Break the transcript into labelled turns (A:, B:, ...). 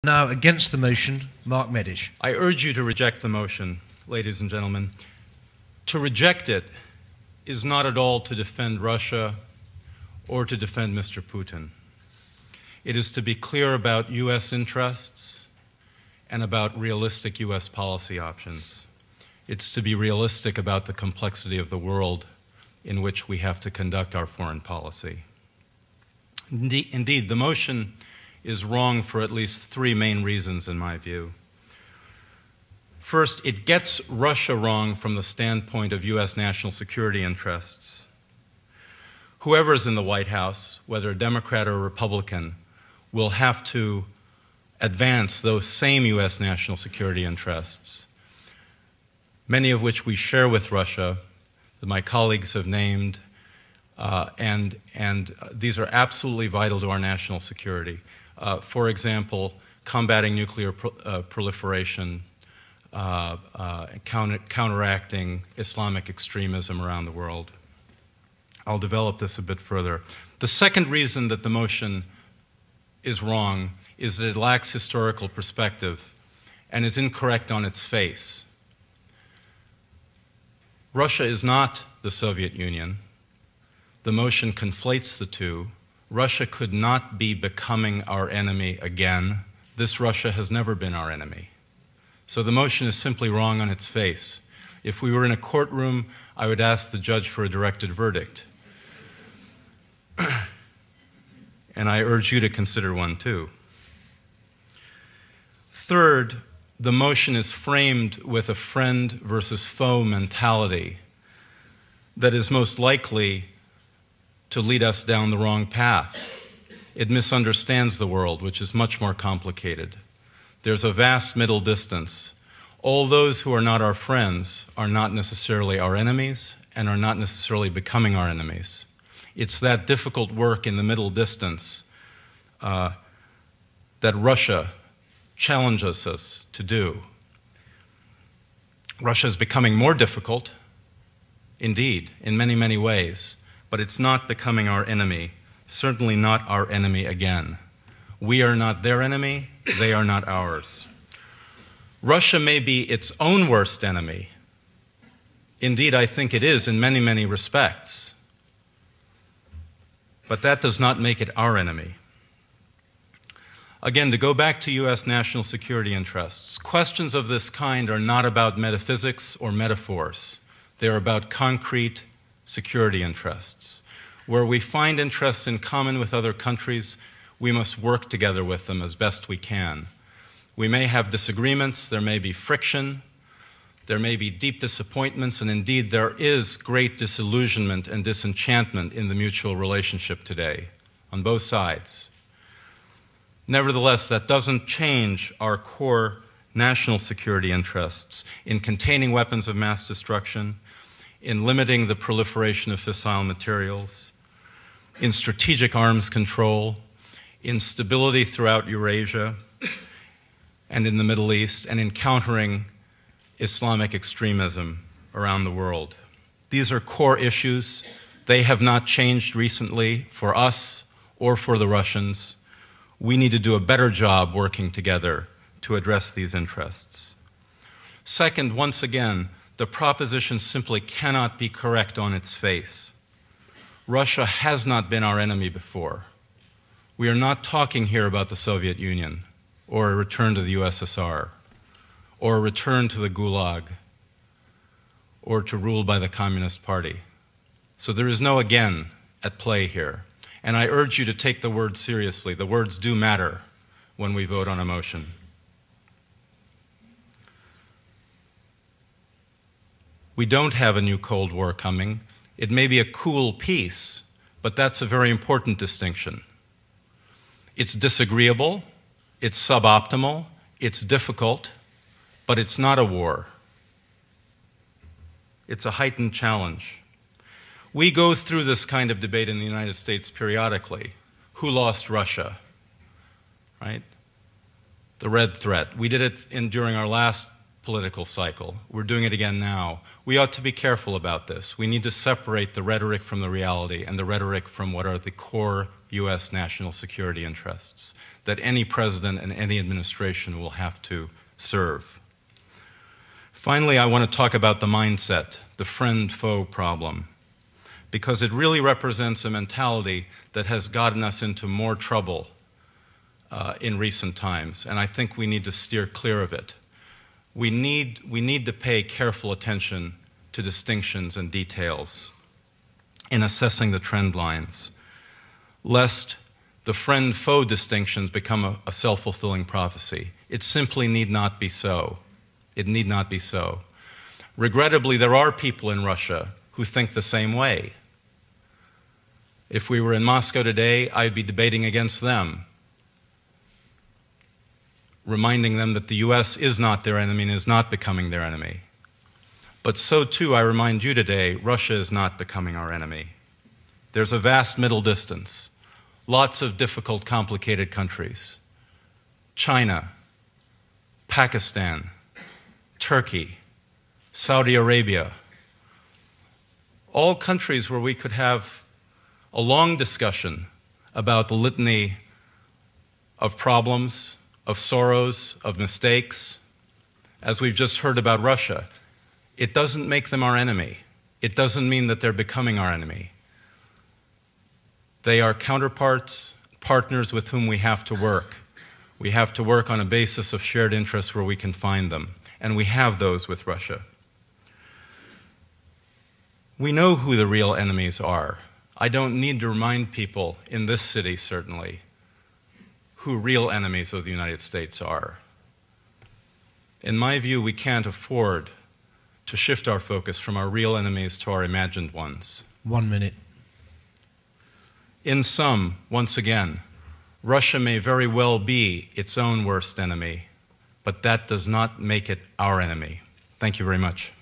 A: Now, against the motion, Mark Medish.
B: I urge you to reject the motion, ladies and gentlemen. To reject it is not at all to defend Russia or to defend Mr. Putin. It is to be clear about U.S. interests and about realistic U.S. policy options. It's to be realistic about the complexity of the world in which we have to conduct our foreign policy. Indeed, the motion is wrong for at least three main reasons, in my view. First, it gets Russia wrong from the standpoint of U.S. national security interests. Whoever is in the White House, whether a Democrat or a Republican, will have to advance those same U.S. national security interests, many of which we share with Russia, that my colleagues have named, and these are absolutely vital to our national security. For example, combating nuclear proliferation, counteracting Islamic extremism around the world. I'll develop this a bit further. The second reason that the motion is wrong is that it lacks historical perspective and is incorrect on its face. Russia is not the Soviet Union. The motion conflates the two. Russia could not be becoming our enemy again. This Russia has never been our enemy. So the motion is simply wrong on its face. If we were in a courtroom, I would ask the judge for a directed verdict. And I urge you to consider one too. Third, the motion is framed with a friend versus foe mentality that is most likely to lead us down the wrong path. It misunderstands the world, which is much more complicated. There's a vast middle distance. All those who are not our friends are not necessarily our enemies and are not necessarily becoming our enemies. It's that difficult work in the middle distance that Russia challenges us to do. Russia is becoming more difficult, indeed, in many, many ways, but it's not becoming our enemy, certainly not our enemy again. We are not their enemy, they are not ours. Russia may be its own worst enemy. Indeed, I think it is in many, many respects. But that does not make it our enemy. Again, to go back to U.S. national security interests, questions of this kind are not about metaphysics or metaphors. They are about concrete security interests. Where we find interests in common with other countries, we must work together with them as best we can. We may have disagreements, there may be friction, there may be deep disappointments, and indeed there is great disillusionment and disenchantment in the mutual relationship today, on both sides. Nevertheless, that doesn't change our core national security interests in containing weapons of mass destruction, in limiting the proliferation of fissile materials, in strategic arms control, in stability throughout Eurasia and in the Middle East, and in countering Islamic extremism around the world. These are core issues. They have not changed recently for us or for the Russians. We need to do a better job working together to address these interests. Second, once again, the proposition simply cannot be correct on its face. Russia has not been our enemy before. We are not talking here about the Soviet Union or a return to the USSR or a return to the Gulag or to rule by the Communist Party. So there is no again at play here. And I urge you to take the words seriously. The words do matter when we vote on a motion. We don't have a new Cold War coming. It may be a cool peace, but that's a very important distinction. It's disagreeable, it's suboptimal, it's difficult, but it's not a war. It's a heightened challenge. We go through this kind of debate in the United States periodically. Who lost Russia? Right? The red threat. We did it during our last political cycle. We're doing it again now. We ought to be careful about this. We need to separate the rhetoric from the reality, and the rhetoric from what are the core U.S. national security interests that any president and any administration will have to serve. Finally, I want to talk about the mindset, the friend-foe problem, because it really represents a mentality that has gotten us into more trouble in recent times, and I think we need to steer clear of it. We need to pay careful attention to distinctions and details in assessing the trend lines, lest the friend-foe distinctions become a self-fulfilling prophecy. It simply need not be so. It need not be so. Regrettably, there are people in Russia who think the same way. If we were in Moscow today, I'd be debating against them, reminding them that the U.S. is not their enemy and is not becoming their enemy. But so too, I remind you today, Russia is not becoming our enemy. There's a vast middle distance, lots of difficult, complicated countries. China, Pakistan, Turkey, Saudi Arabia, all countries where we could have a long discussion about the litany of problems, of sorrows, of mistakes. As we've just heard about Russia, it doesn't make them our enemy. It doesn't mean that they're becoming our enemy. They are counterparts, partners with whom we have to work. We have to work on a basis of shared interests where we can find them, and we have those with Russia. We know who the real enemies are. I don't need to remind people in this city, certainly, who real enemies of the United States are. In my view, we can't afford to shift our focus from our real enemies to our imagined ones.
A: 1 minute.
B: In sum, once again, Russia may very well be its own worst enemy, but that does not make it our enemy. Thank you very much.